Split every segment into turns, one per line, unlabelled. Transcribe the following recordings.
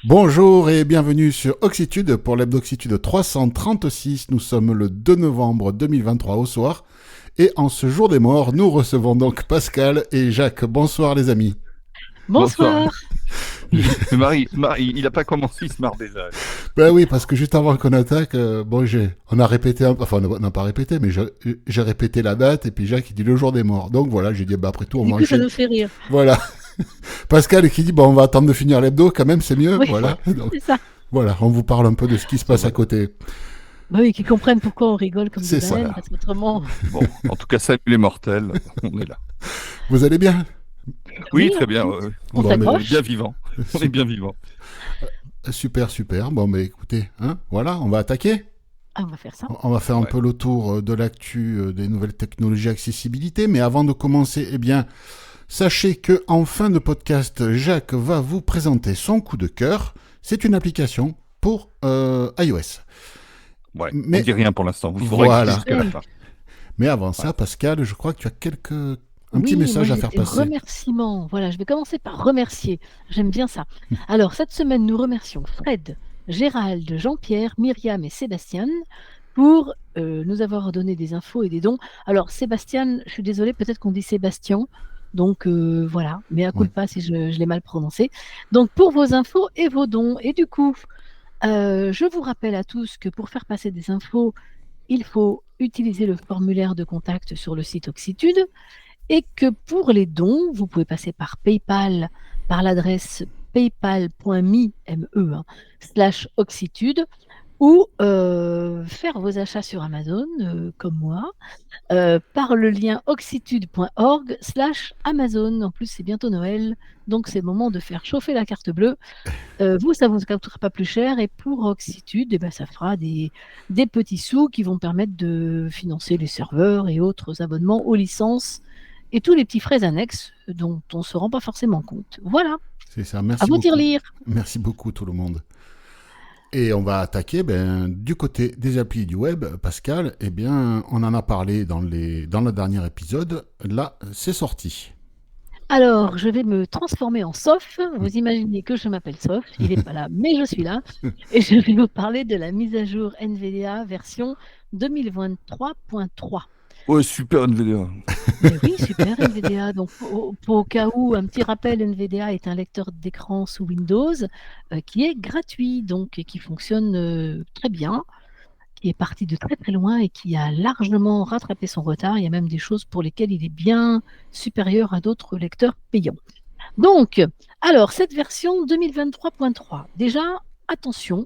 Bonjour et bienvenue sur Oxitude pour l'Hebdoxitude 336. Nous sommes le 2 novembre 2023 au soir. Et en ce jour des morts, nous recevons donc Pascal et Jacques. Bonsoir les amis.
Bonsoir.
Bonsoir.
Mais Marie, il a pas commencé, il se marre déjà.
Ben oui, parce que juste avant qu'on attaque, on a répété, enfin on n'a pas répété, mais j'ai répété la date et puis Jacques il dit le jour des morts. Donc voilà, j'ai dit après tout on
Du
va
coup, ça
enchaîner.
nous fait rire.
Voilà. Pascal qui dit on va attendre de finir l'hebdo quand même, c'est mieux.
Oui,
Voilà. Donc
c'est ça.
voilà, on vous parle un peu de ce qui se passe à côté.
Bah oui, qu'ils comprennent pourquoi on rigole comme
C'est
des
ça.
baleines, parce qu'autrement,
Bon, en tout cas, salut les mortels, on est là.
Vous allez bien?
Oui,
oui,
très bien.
on
Bon,
On est
s'accroche.
bien vivants. On est bien vivants.
Super, super. Bon, mais écoutez, voilà, on va attaquer.
Ah, on va faire ça.
On va faire un
Ouais.
peu le tour de l'actu des nouvelles technologies accessibilité. Mais avant de commencer, eh bien, sachez que en fin de podcast, Jacques va vous présenter son coup de cœur. C'est une application pour iOS.
Ouais.
Mais
On dit rien pour l'instant. Il faudra
voilà.
écouter jusqu'à la fin.
Mais avant ça, Pascal, je crois que tu as un petit
Oui, moi
message à
j'ai
faire
des
passer.
remerciements. Voilà, je vais commencer par remercier. J'aime bien ça. Alors, cette semaine, nous remercions Fred, Gérald, Jean-Pierre, Myriam et Sébastien pour nous avoir donné des infos et des dons. Alors, Sébastien, je suis désolée, peut-être qu'on dit Sébastien. Donc voilà, mais à
Ouais.
culpa si je l'ai mal prononcé. Donc pour vos infos et vos dons. Et du coup, je vous rappelle à tous que pour faire passer des infos, il faut utiliser le formulaire de contact sur le site Oxitude et que pour les dons, vous pouvez passer par PayPal, par l'adresse paypal.me/oxitude ou faire vos achats sur Amazon, comme moi, par le lien oxitude.org/Amazon. En plus, c'est bientôt Noël, donc c'est le moment de faire chauffer la carte bleue. Vous, ça ne vous coûtera pas plus cher. Et pour Oxitude, eh ben, ça fera des petits sous qui vont permettre de financer les serveurs et autres abonnements aux licences et tous les petits frais annexes dont on ne se rend pas forcément compte. Voilà,
C'est ça.
à
Merci
vous
beaucoup.
lire.
Merci beaucoup tout le monde. Et on va attaquer du côté des applis du web, Pascal. Eh bien, on en a parlé dans le dernier épisode. Là, c'est sorti.
Alors, je vais me transformer en Soph. Vous imaginez que je m'appelle Soph, il n'est pas là, mais je suis là. Et je vais vous parler de la mise à jour NVDA version 2023.3.
Ouais, super NVDA.
Mais oui, super NVDA. Donc, au cas où, un petit rappel, NVDA est un lecteur d'écran sous Windows qui est gratuit, donc et qui fonctionne très bien, qui est parti de très très loin et qui a largement rattrapé son retard. Il y a même des choses pour lesquelles il est bien supérieur à d'autres lecteurs payants. Donc, alors, cette version 2023.3, déjà, attention,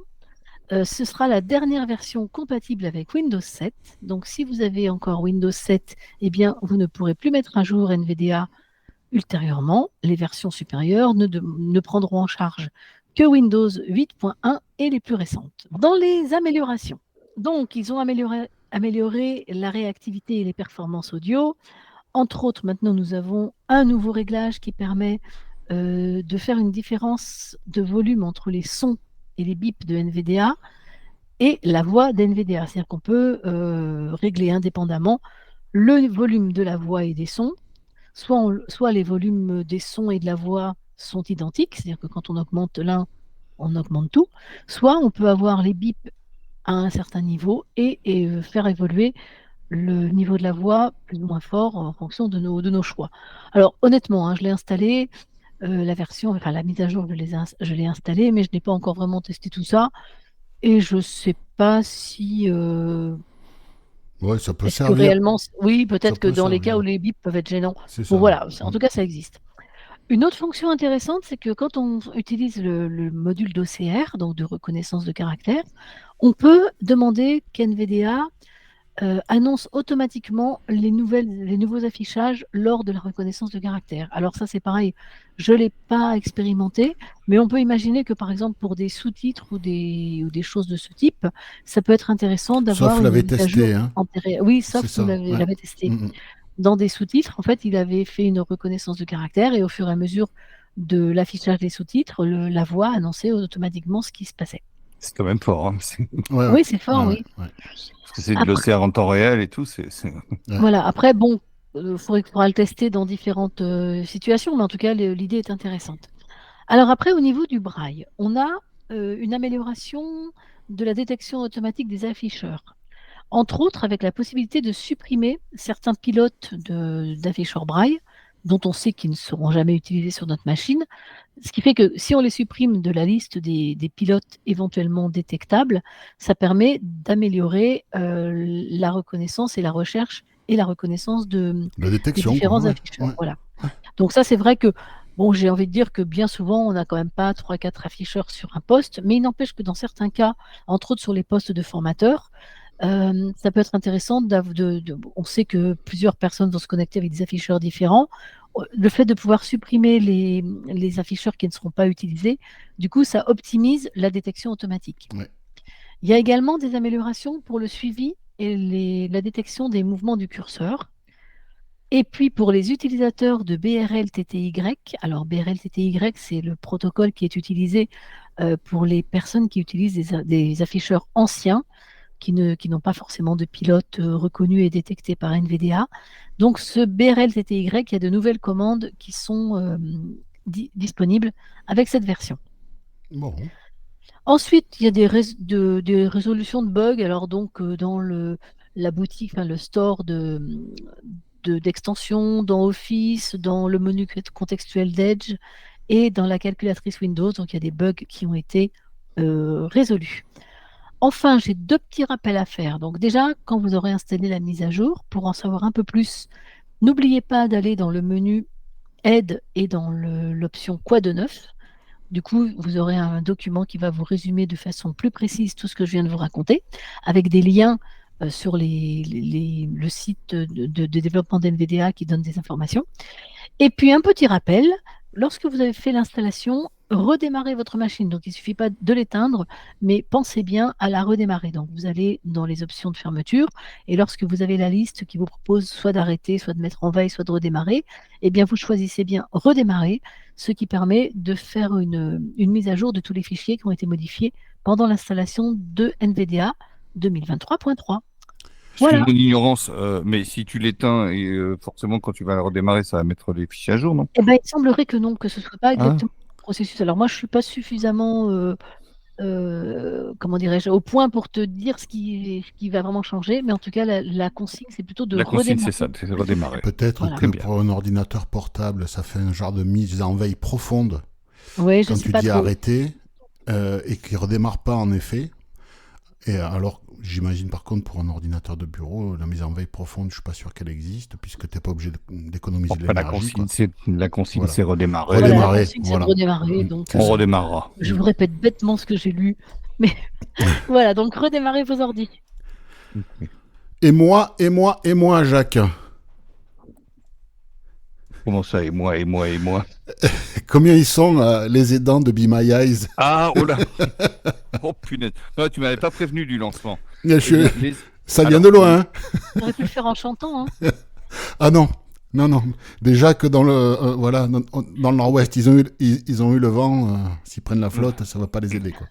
ce sera la dernière version compatible avec Windows 7. Donc, si vous avez encore Windows 7, eh bien, vous ne pourrez plus mettre à jour NVDA ultérieurement. Les versions supérieures ne prendront en charge que Windows 8.1 et les plus récentes. Dans les améliorations, donc, ils ont amélioré la réactivité et les performances audio. Entre autres, maintenant, nous avons un nouveau réglage qui permet de faire une différence de volume entre les sons et les bips de NVDA et la voix d'NVDA. C'est-à-dire qu'on peut régler indépendamment le volume de la voix et des sons. Soit les volumes des sons et de la voix sont identiques, c'est-à-dire que quand on augmente l'un, on augmente tout. Soit on peut avoir les bips à un certain niveau et faire évoluer le niveau de la voix plus ou moins fort en fonction de nos choix. Alors honnêtement, je l'ai installé, la mise à jour, je l'ai installée, mais je n'ai pas encore vraiment testé tout ça. Et je ne sais pas si...
Ouais, ça peut
est-ce que
servir.
réellement... Oui,
Ça
peut-être que
peut
dans les cas
servir.
où les bips peuvent être gênants.
C'est
Bon
ça.
voilà, en tout cas ça existe. Une autre fonction intéressante, c'est que quand on utilise le module d'OCR, donc de reconnaissance de caractère, on peut demander qu'NVDA annonce automatiquement les nouveaux affichages lors de la reconnaissance de caractère. Alors ça, c'est pareil, je ne l'ai pas expérimenté, mais on peut imaginer que, par exemple, pour des sous-titres ou des choses de ce type, ça peut être intéressant
Sauf
d'avoir une
l'avait
mise à jour
testé, hein.
antérieure. Oui, sauf
C'est
si vous
ça. Ouais.
l'avez testé.
Mm, mm.
Dans des sous-titres, en fait, il avait fait une reconnaissance de caractère et au fur et à mesure de l'affichage des sous-titres, la voix annonçait automatiquement ce qui se passait.
C'est quand même fort. Hein.
Ouais, ouais.
Oui, c'est fort,
Ouais,
oui.
ouais.
Parce que c'est de
Après,
l'OCR en temps réel et tout.
Ouais.
voilà. Après, bon, il faudra le tester dans différentes situations, mais en tout cas, l'idée est intéressante. Alors après, au niveau du braille, on a une amélioration de la détection automatique des afficheurs. Entre autres, avec la possibilité de supprimer certains pilotes d'afficheurs braille, dont on sait qu'ils ne seront jamais utilisés sur notre machine. Ce qui fait que si on les supprime de la liste des pilotes éventuellement détectables, ça permet d'améliorer la reconnaissance et la recherche et la reconnaissance
La
des
détection,
différents
ouais,
afficheurs.
ouais.
Voilà. Donc ça, c'est vrai que, bon, j'ai envie de dire que bien souvent, on n'a quand même pas 3-4 afficheurs sur un poste, mais il n'empêche que dans certains cas, entre autres sur les postes de formateurs, ça peut être intéressant on sait que plusieurs personnes vont se connecter avec des afficheurs différents. Le fait de pouvoir supprimer les afficheurs qui ne seront pas utilisés, du coup, ça optimise la détection automatique.
Ouais.
Il y a également des améliorations pour le suivi et la détection des mouvements du curseur. Et puis pour les utilisateurs de BRL-TTY, alors BRL-TTY, c'est le protocole qui est utilisé pour les personnes qui utilisent des afficheurs anciens, qui n'ont pas forcément de pilote reconnu et détecté par NVDA. Donc ce BRL-TTY, il y a de nouvelles commandes qui sont disponibles avec cette version.
Bon.
Ensuite, il y a des résolutions de bugs. Alors donc dans la boutique, enfin, le store d'extensions, dans Office, dans le menu contextuel d'Edge et dans la calculatrice Windows. Donc il y a des bugs qui ont été résolus. Enfin, j'ai 2 petits rappels à faire. Donc déjà, quand vous aurez installé la mise à jour, pour en savoir un peu plus, n'oubliez pas d'aller dans le menu Aide et dans l'option Quoi de neuf. Du coup, vous aurez un document qui va vous résumer de façon plus précise tout ce que je viens de vous raconter, avec des liens sur le site de développement d'NVDA qui donne des informations. Et puis un petit rappel, lorsque vous avez fait l'installation, redémarrez votre machine. Donc il ne suffit pas de l'éteindre, mais pensez bien à la redémarrer. Donc vous allez dans les options de fermeture, et lorsque vous avez la liste qui vous propose soit d'arrêter, soit de mettre en veille, soit de redémarrer, eh bien vous choisissez bien redémarrer, ce qui permet de faire une mise à jour de tous les fichiers qui ont été modifiés pendant l'installation de NVDA 2023.3. Voilà.
Excuse mon ignorance, mais si tu l'éteins, et forcément, quand tu vas redémarrer, ça va mettre les fichiers à jour, non?
Eh ben, il semblerait que non, que ce ne soit pas
Ah,
exactement le processus. Alors moi, je ne suis pas suffisamment, comment dirais-je, au point pour te dire ce qui va vraiment changer, mais en tout cas, la consigne, c'est plutôt de
la consigne, c'est
redémarrer.
ça, c'est redémarrer.
Peut-être
Voilà.
que
Très bien.
pour un ordinateur portable, ça fait un genre de mise en veille profonde
Oui, je
quand
ne sais
tu
pas
dis
trop.
arrêter et qu'il redémarre pas en effet. Et alors, j'imagine par contre pour un ordinateur de bureau, la mise en veille profonde, je suis pas sûr qu'elle existe puisque tu n'es pas obligé d'économiser de
Enfin,
l'énergie.
la consigne,
Voilà.
c'est redémarrer.
Voilà, la
Redémarrer,
consigne, c'est de
voilà.
redémarrer. Donc,
C'est
On
ça.
redémarrera.
je vous répète bêtement ce que j'ai lu, mais voilà, donc redémarrez vos ordis.
Et moi, Jacques.
Comment ça, et moi?
Combien ils sont les aidants de Be My Eyes?
Ah, oh là. Oh punaise. Non, tu m'avais pas prévenu du lancement.
Ça vient
Alors,
de loin. Hein.
On aurait pu le faire en chantant. Hein.
Ah non. Déjà que dans le voilà dans le Nord-Ouest, ils ont eu le vent. S'ils prennent la flotte, ça va pas les aider quoi.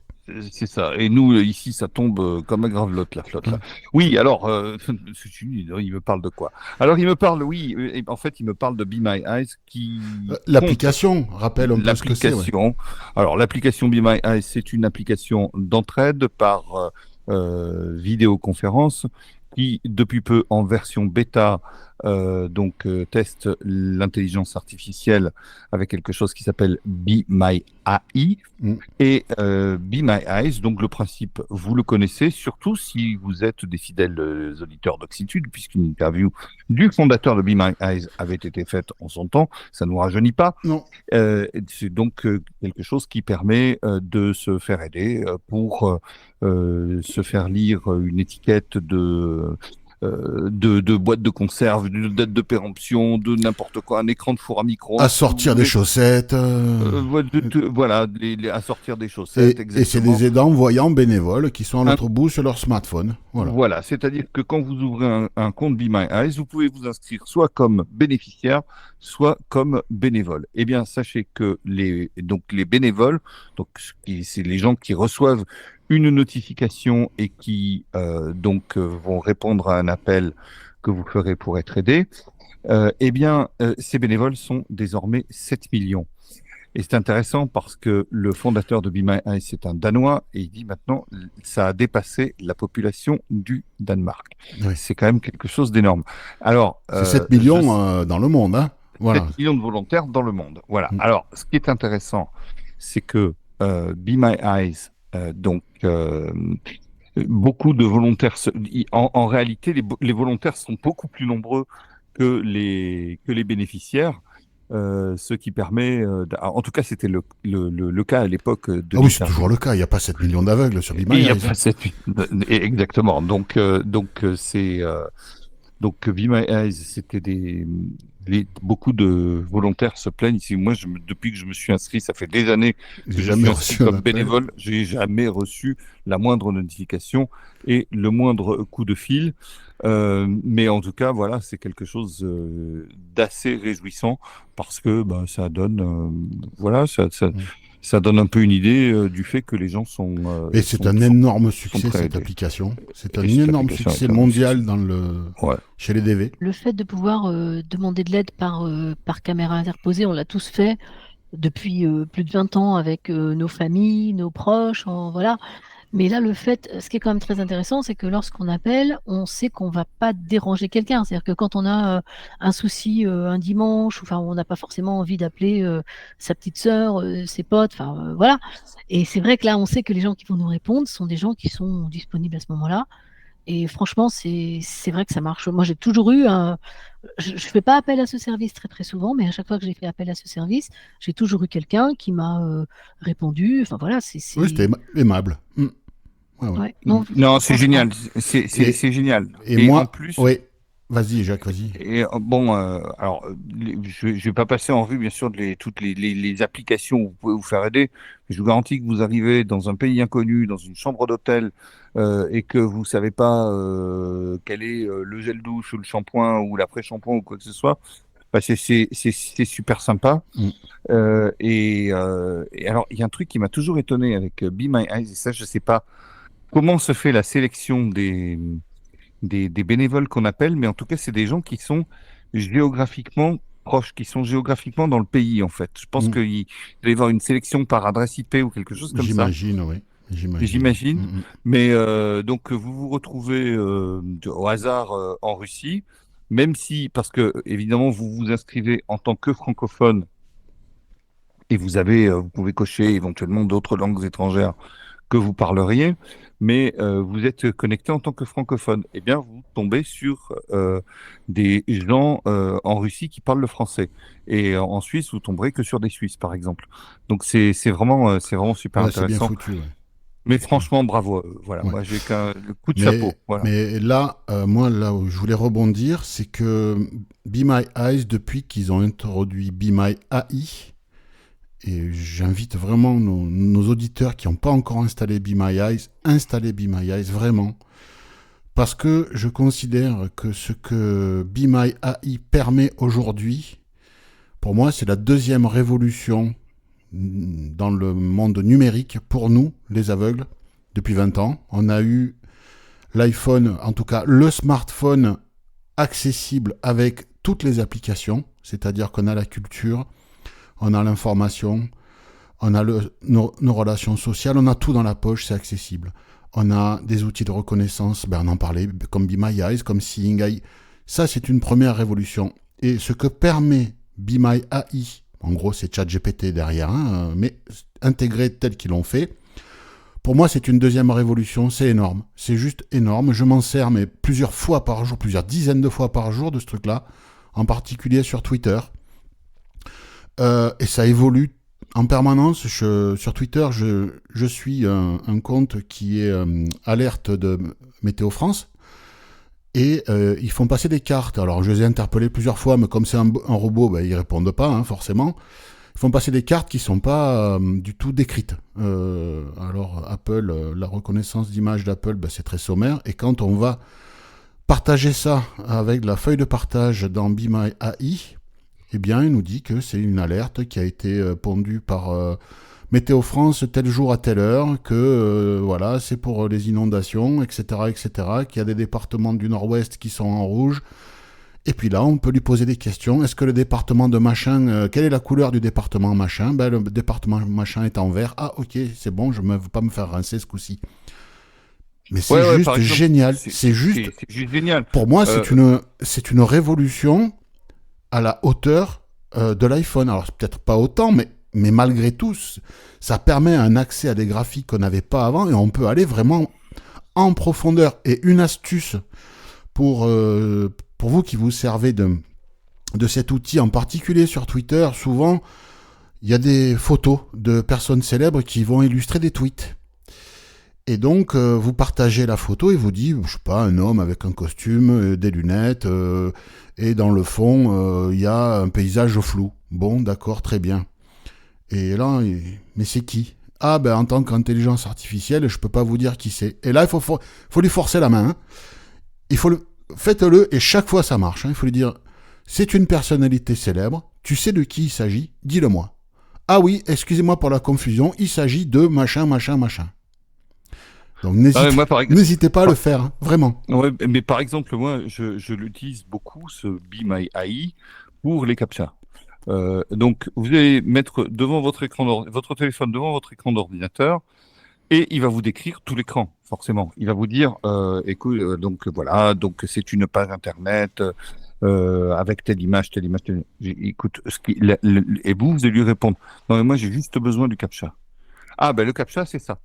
C'est ça. Et nous, ici, ça tombe comme un gravelotte, la flotte. Là. Oui, alors, il me parle de quoi? Alors, il me parle, oui, en fait, il me parle de Be My Eyes qui...
L'application, rappelle un peu ce que c'est. Ouais.
Alors, l'application Be My Eyes, c'est une application d'entraide par vidéoconférence qui, depuis peu, en version bêta, teste l'intelligence artificielle avec quelque chose qui s'appelle Be My AI. Et Be My Eyes, donc le principe, vous le connaissez, surtout si vous êtes des fidèles auditeurs d'Oxitude, puisqu'une interview du fondateur de Be My Eyes avait été faite en son temps, ça ne nous rajeunit pas.
Non.
C'est donc quelque chose qui permet de se faire aider pour se faire lire une étiquette de boîtes de conserve, de date de péremption, de n'importe quoi, un écran de four à micro.
À sortir des chaussettes.
Voilà, à sortir des chaussettes,
et c'est des aidants voyants bénévoles qui sont à l'autre bout sur leur smartphone.
Voilà, c'est-à-dire que quand vous ouvrez un compte Be My Eyes, vous pouvez vous inscrire soit comme bénéficiaire, soit comme bénévole. Eh bien, sachez que les bénévoles, donc c'est les gens qui reçoivent une notification et qui vont répondre à un appel que vous ferez pour être aidé, ces bénévoles sont désormais 7 millions. Et c'est intéressant parce que le fondateur de Be My Eyes, c'est un Danois, et il dit maintenant, ça a dépassé la population du Danemark.
Oui.
C'est quand même quelque chose d'énorme. Alors,
C'est 7 millions dans le monde, hein. Voilà.
7 millions de volontaires dans le monde. Voilà. Alors, ce qui est intéressant, c'est que Be My Eyes, beaucoup de volontaires, en réalité, les volontaires sont beaucoup plus nombreux que les bénéficiaires. Ce qui permet, en tout cas, c'était le cas à l'époque de
Ah oui, c'est
l'interview.
toujours le cas. Il n'y a pas 7 millions d'aveugles sur Be My
Il y a
Eyes.
pas exactement. Donc, Be My Eyes, c'était beaucoup de volontaires se plaignent ici. Moi, depuis que je me suis inscrit, ça fait des années que
J'ai
je
jamais
suis
reçu
inscrit
un
comme
appel.
bénévole. J'ai jamais reçu la moindre notification et le moindre coup de fil. Mais en tout cas, voilà, c'est quelque chose d'assez réjouissant parce que ça donne, ça donne un peu une idée du fait que les gens sont.
Et c'est un énorme succès,
prêts à
cette
aider.
application. C'est un
Et cette
énorme
application
succès
est un
mondial
succès. Ouais.
chez les DV.
Le fait de pouvoir demander de l'aide par caméra interposée, on l'a tous fait depuis plus de 20 ans avec nos familles, nos proches, voilà. Mais là, ce qui est quand même très intéressant, c'est que lorsqu'on appelle, on sait qu'on va pas déranger quelqu'un. C'est-à-dire que quand on a un souci un dimanche, enfin, on n'a pas forcément envie d'appeler sa petite sœur, ses potes, enfin voilà. Et c'est vrai que là, on sait que les gens qui vont nous répondre sont des gens qui sont disponibles à ce moment-là. Et franchement, c'est vrai que ça marche. Moi, j'ai toujours eu je fais pas appel à ce service très très souvent, mais à chaque fois que j'ai fait appel à ce service, j'ai toujours eu quelqu'un qui m'a répondu. Enfin voilà,
Oui, c'était aimable. Ouais, ouais.
Ouais. Non,
Non, c'est
franchement.
génial. C'est génial.
Et
Et en
moi,
plus,
oui. Vas-y, Jacques, vas-y.
alors, je vais pas passer en revue, bien sûr, toutes les applications où vous pouvez vous faire aider. Je vous garantis que vous arrivez dans un pays inconnu, dans une chambre d'hôtel, et que vous savez pas quel est le gel douche ou le shampoing ou l'après-shampoing ou quoi que ce soit. C'est super sympa. Et alors, il y a un truc qui m'a toujours étonné avec Be My Eyes, et ça, je sais pas comment se fait la sélection des bénévoles qu'on appelle, mais en tout cas, c'est des gens qui sont géographiquement proches, qui sont géographiquement dans le pays, en fait. Je pense qu'il doit y avoir une sélection par adresse IP ou quelque chose comme ça.
J'imagine, oui.
J'imagine. Mais donc, vous vous retrouvez au hasard en Russie, même si, parce que, évidemment, vous vous inscrivez en tant que francophone et vous pouvez cocher éventuellement d'autres langues étrangères que vous parleriez, mais vous êtes connecté en tant que francophone. Eh bien, vous tombez sur des gens en Russie qui parlent le français. Et en Suisse, vous tomberez que sur des Suisses, par exemple. Donc, c'est vraiment super
Ouais, c'est bien
intéressant.
foutu, ouais.
Mais franchement, bravo. Voilà,
Ouais.
moi, j'ai qu'un coup de chapeau. Voilà.
Mais là, moi, là où je voulais rebondir, c'est que Be My Eyes, depuis qu'ils ont introduit Be My AI, et j'invite vraiment nos auditeurs qui n'ont pas encore installé Be My Eyes, installez Be My Eyes, vraiment. Parce que je considère que ce que Be My AI permet aujourd'hui, pour moi, c'est la deuxième révolution dans le monde numérique pour nous, les aveugles, depuis 20 ans. On a eu l'iPhone, en tout cas le smartphone accessible avec toutes les applications, c'est-à-dire qu'on a la culture, on a l'information, on a nos relations sociales, on a tout dans la poche, c'est accessible. On a des outils de reconnaissance, on en parlait, comme Be My Eyes, comme Seeing Eye. Ça, c'est une première révolution. Et ce que permet Be My AI, en gros, c'est ChatGPT derrière, mais intégré tel qu'ils l'ont fait, pour moi, c'est une deuxième révolution, c'est énorme. C'est juste énorme. Je m'en sers mais plusieurs fois par jour, plusieurs dizaines de fois par jour de ce truc-là, en particulier sur Twitter. Et ça évolue en permanence. Sur Twitter, je suis un compte qui est alerte de Météo France. Et ils font passer des cartes. Alors, je les ai interpellés plusieurs fois, mais comme c'est un robot, ils répondent pas, forcément. Ils font passer des cartes qui ne sont pas du tout décrites. Alors, Apple, la reconnaissance d'image d'Apple, c'est très sommaire. Et quand on va partager ça avec la feuille de partage dans Be My AI, eh bien, il nous dit que c'est une alerte qui a été pondue par Météo France tel jour à telle heure, que voilà, c'est pour les inondations, etc., etc., qu'il y a des départements du Nord-Ouest qui sont en rouge, Et puis là, on peut lui poser des questions. Est-ce que le département de machin, quelle est la couleur du département machin? Ben, le département machin est en vert. Ah, ok, c'est bon, je ne veux pas me faire rincer ce coup-ci. Mais c'est juste
par exemple,
génial. C'est juste,
c'est juste génial.
pour moi, c'est une révolution à la hauteur de l'iPhone. Alors, peut-être pas autant, mais malgré tout, ça permet un accès à des graphiques qu'on n'avait pas avant et on peut aller vraiment en profondeur. Et une astuce pour vous qui vous servez de cet outil, en particulier sur Twitter, souvent, il y a des photos de personnes célèbres qui vont illustrer des tweets. Et donc, vous partagez la photo et vous dites, je sais pas, un homme avec un costume, des lunettes, et dans le fond, il y a un paysage flou. Bon, d'accord, très bien. Et là, mais c'est qui? Ah, ben, en tant qu'intelligence artificielle, je peux pas vous dire qui c'est. Et là, il faut lui forcer la main. Hein. Faites-le, et chaque fois, ça marche. Hein. Il faut lui dire, c'est une personnalité célèbre, tu sais de qui il s'agit, dis-le-moi. Ah oui, excusez-moi pour la confusion, il s'agit de machin, machin, machin. Donc n'hésitez pas à le faire, hein, vraiment.
Ouais, mais par exemple, moi, je l'utilise beaucoup, ce Be My AI, pour les captchas. Donc, vous allez mettre devant votre téléphone devant votre écran d'ordinateur, et il va vous décrire tout l'écran, forcément. Il va vous dire, écoute, donc voilà, donc c'est une page internet avec telle image, telle image, telle... Écoute, et vous allez lui répondre. Non, mais moi, j'ai juste besoin du captcha. Ah, ben le captcha, c'est ça.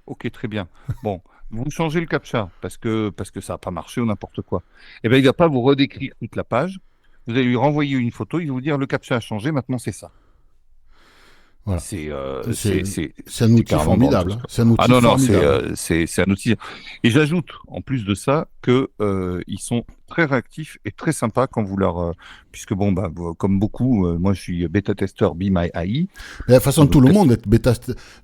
Ok, très bien. Bon, vous changez le captcha parce que ça n'a pas marché ou n'importe quoi. Eh bien, il ne va pas vous redécrire toute la page. Vous allez lui renvoyer une photo, il va vous dire le captcha a changé, maintenant c'est ça.
Voilà.
C'est
un outil formidable. C'est un outil formidable.
C'est un outil. Et j'ajoute, en plus de ça, que ils sont très réactifs et très sympas quand vous leur... puisque bon, bah, comme beaucoup, moi je suis bêta-testeur Be My AI.
Mais de toute façon, tout le monde est bêta.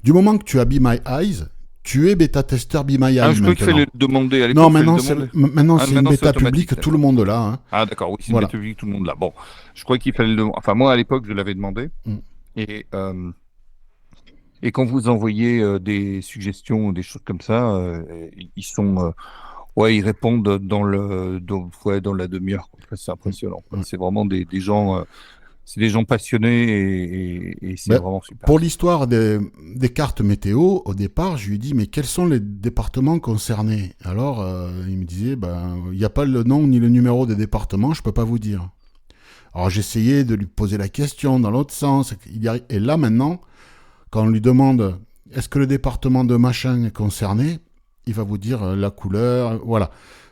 Du moment que tu as Be My Eyes, tu es bêta-testeur Be My AI.
Ah, je crois qu'il fallait le demander à l'époque.
Non, maintenant c'est une bêta publique, tout le monde là. Hein.
Ah d'accord, oui, c'est une bêta publique, tout le monde là. Bon, je crois qu'il fallait le... Enfin, moi à l'époque, je l'avais demandé. Et quand vous envoyez des suggestions, des choses comme ça, ils sont... ils répondent dans la demi-heure. C'est impressionnant. C'est vraiment des gens... c'est des gens passionnés et c'est vraiment super.
Pour l'histoire des cartes météo, au départ, je lui ai dit, mais quels sont les départements concernés? Alors, il me disait, il n'y a pas le nom ni le numéro des départements, je ne peux pas vous dire. Alors, j'essayais de lui poser la question dans l'autre sens. Et là, maintenant, quand on lui demande, est-ce que le département de machin est concerné? Il va vous dire la couleur, voilà.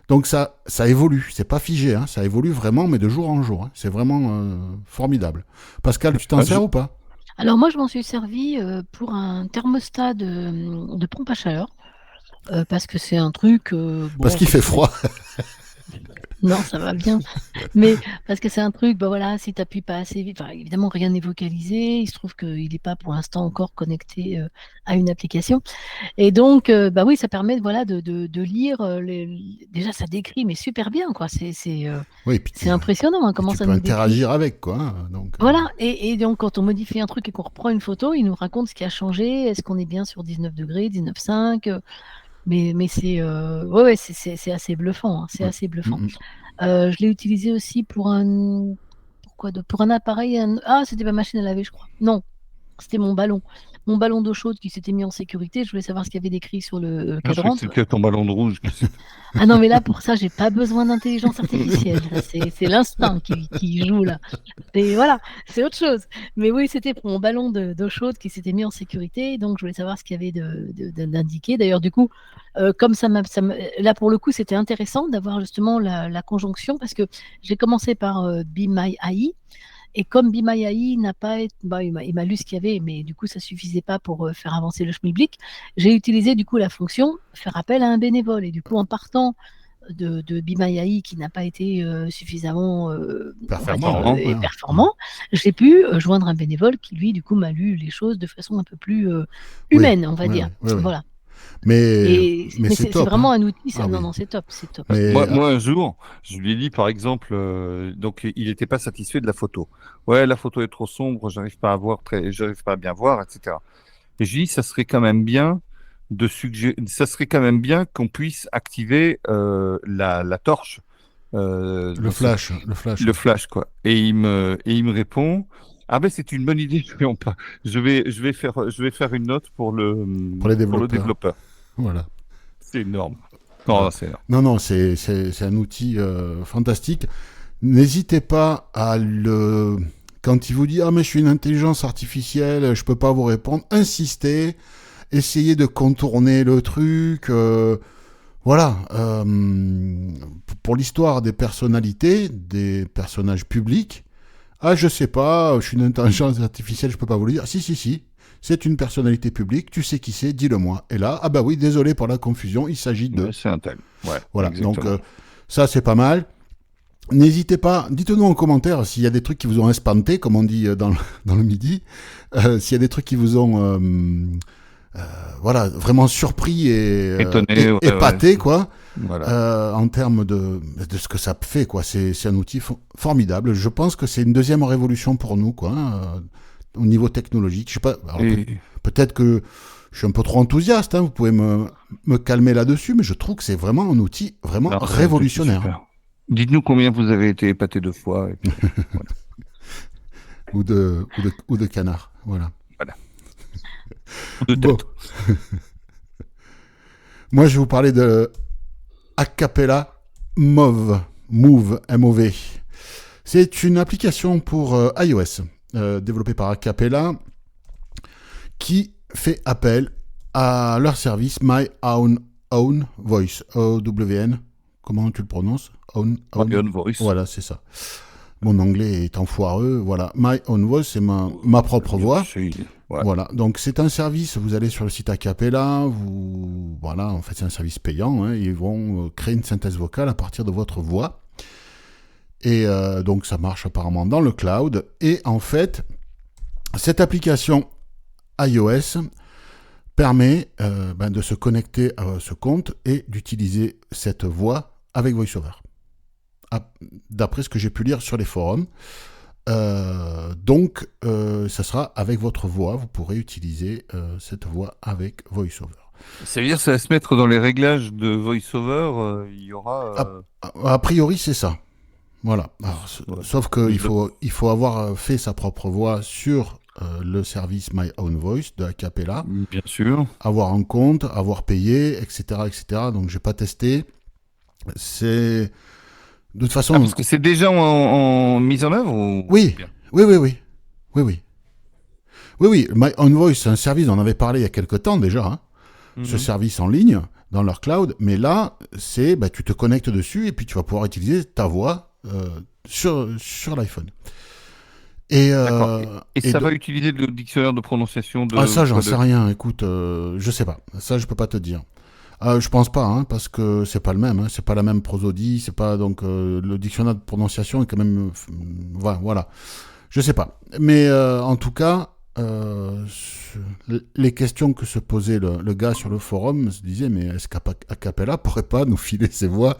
Donc ça évolue, c'est pas figé, hein, ça évolue vraiment, mais de jour en jour. Hein. C'est vraiment formidable. Pascal, tu t'en sers ou pas?
Alors moi, je m'en suis servi pour un thermostat de pompe à chaleur, parce que c'est un truc...
parce qu'il fait froid.
Non, ça va bien. Mais parce que c'est un truc, voilà, si tu n'appuies pas assez vite, évidemment, rien n'est vocalisé. Il se trouve qu'il n'est pas pour l'instant encore connecté à une application. Et donc, oui, ça permet de lire. Déjà, ça décrit, mais super bien, quoi. C'est impressionnant comment ça nous décrit.
Tu peux interagir avec, quoi. Donc,
voilà. Et donc, quand on modifie un truc et qu'on reprend une photo, il nous raconte ce qui a changé. Est-ce qu'on est bien sur 19 degrés, 19,5 mais c'est c'est assez bluffant. Hein, c'est assez bluffant. Je l'ai utilisé aussi pour un appareil. C'était ma machine à laver, je crois. Non, c'était mon ballon d'eau chaude qui s'était mis en sécurité. Je voulais savoir ce qu'il y avait décrit sur le cadran.
C'était ton ballon de rouge.
Ah non, mais là, pour ça, j'ai pas besoin d'intelligence artificielle. C'est l'instinct qui joue là. Et voilà, c'est autre chose. Mais oui, c'était pour mon ballon d'eau chaude qui s'était mis en sécurité. Donc, je voulais savoir ce qu'il y avait d'indiqué. D'ailleurs, du coup, comme là, pour le coup, c'était intéressant d'avoir justement la conjonction parce que j'ai commencé par Be My AI. Et comme Be My AI n'a pas été, il m'a lu ce qu'il y avait, mais du coup, ça suffisait pas pour faire avancer le schmilblick. J'ai utilisé du coup la fonction faire appel à un bénévole. Et du coup, en partant de Be My AI qui n'a pas été suffisamment performant, j'ai pu joindre un bénévole qui, lui, du coup, m'a lu les choses de façon un peu plus humaine, on va dire. Voilà.
Mais c'est top.
C'est vraiment un outil. Non, c'est top.
Mais... Moi, un jour, je lui ai dit, par exemple, donc il n'était pas satisfait de la photo. Ouais, la photo est trop sombre, j'arrive pas à bien voir, etc. Et je lui ai dit, ça serait quand même bien qu'on puisse activer la torche
Le flash.
Le flash, quoi. Et il me répond, ah ben c'est une bonne idée, je vais faire une note pour le développeur.
Voilà.
C'est énorme. Non, c'est énorme.
Non, c'est un outil fantastique. N'hésitez pas à le... Quand il vous dit « Ah, mais je suis une intelligence artificielle, je peux pas vous répondre », insistez, essayez de contourner le truc. Voilà. Pour l'histoire des personnalités, des personnages publics, ah, je sais pas, je suis une intelligence artificielle, je peux pas vous le dire. Si. C'est une personnalité publique, tu sais qui c'est, dis-le-moi. Et là, ah bah oui, désolé pour la confusion, il s'agit de...
C'est un tel. Ouais,
voilà,
exactement.
donc ça c'est pas mal. N'hésitez pas, dites-nous en commentaire s'il y a des trucs qui vous ont espanté, comme on dit dans le midi, s'il y a des trucs qui vous ont voilà, vraiment surpris et
étonné,
épaté, quoi.
Voilà.
En termes de ce que ça fait, quoi. C'est un outil formidable. Je pense que c'est une deuxième révolution pour nous, quoi, au niveau technologique. Je sais pas. Alors, peut-être que je suis un peu trop enthousiaste. Hein, vous pouvez me calmer là-dessus, mais je trouve que c'est vraiment un outil vraiment révolutionnaire.
Dites-nous combien vous avez été épaté de fois. Et puis,
voilà. ou de canard. Voilà.
Ou de tête. Bon.
Moi, je vais vous parler de Acapela Move, M-O-V. C'est une application pour iOS développée par Acapela qui fait appel à leur service My Own Voice, O-W-N. Comment tu le prononces? Own
Voice.
Voilà, c'est ça. Mon anglais est foireux. Voilà, My Own Voice, c'est ma propre voix.
Ouais.
Voilà, donc c'est un service, vous allez sur le site Acapela, voilà, en fait c'est un service payant, hein, ils vont créer une synthèse vocale à partir de votre voix. Et donc ça marche apparemment dans le cloud. Et en fait, cette application iOS permet de se connecter à ce compte et d'utiliser cette voix avec VoiceOver. D'après ce que j'ai pu lire sur les forums. Donc, ça sera avec votre voix, vous pourrez utiliser cette voix avec VoiceOver.
Ça veut dire que ça va se mettre dans les réglages de VoiceOver, il y aura...
A priori, c'est ça. Voilà. Alors, sauf qu'il faut avoir fait sa propre voix sur le service My Own Voice de Acapela.
Bien sûr.
Avoir un compte, avoir payé, etc. Donc, j'ai pas testé. C'est... De toute façon...
parce que c'est déjà en mise en œuvre ou...
Oui. My Own Voice, c'est un service, on en avait parlé il y a quelques temps déjà, hein. Ce service en ligne, dans leur cloud. Mais là, c'est, tu te connectes dessus et puis tu vas pouvoir utiliser ta voix sur l'iPhone. Et
ça va utiliser le dictionnaire de prononciation de...
Ah, ça, j'en sais rien. Écoute, je sais pas. Ça, je peux pas te dire. Je pense pas, hein, parce que c'est pas le même, hein, c'est pas la même prosodie, c'est pas donc le dictionnaire de prononciation est quand même voilà, je sais pas, mais en tout cas les questions que se posait le gars sur le forum se disaient mais est-ce qu'Acapela pourrait pas nous filer ses voix